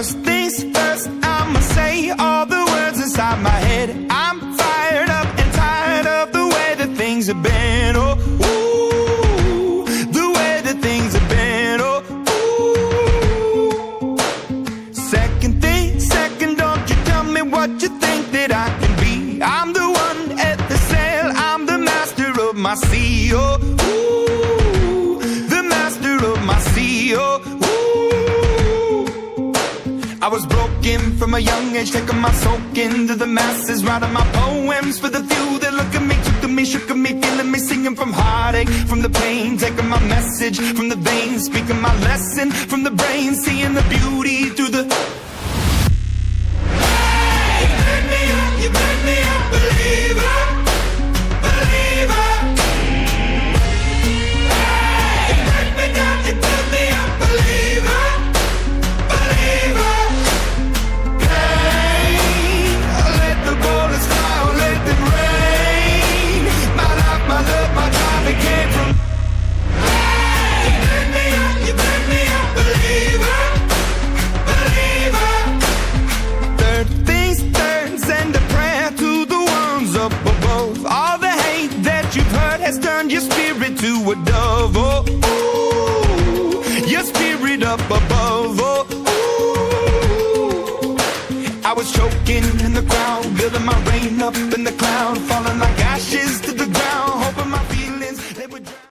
First things first, I'ma say all the words inside my head. I'm fired up and tired of the way that things have been. Oh, ooh, the way that things have been. Oh, ooh. Second thing, second, don't you tell me what you think that I can be. I'm the one at the sail, I'm the master of my sea. Oh, ooh, the master of my sea. Oh, I was broken from a young age, taking my soak into the masses, writing my poems for the few that look at me, took to me, shook at me, feeling me, singing from heartache, from the pain, taking my message from the veins, speaking my lesson from the brain, seeing the beauty through the... Hey, you burn me up, you burn me up, believer, believer. Hey, you burn me down, you burn me up, believer, believer. Turned your spirit to a dove, oh, ooh, your spirit up above, oh, ooh. I was choking in the crowd, building my rain up in the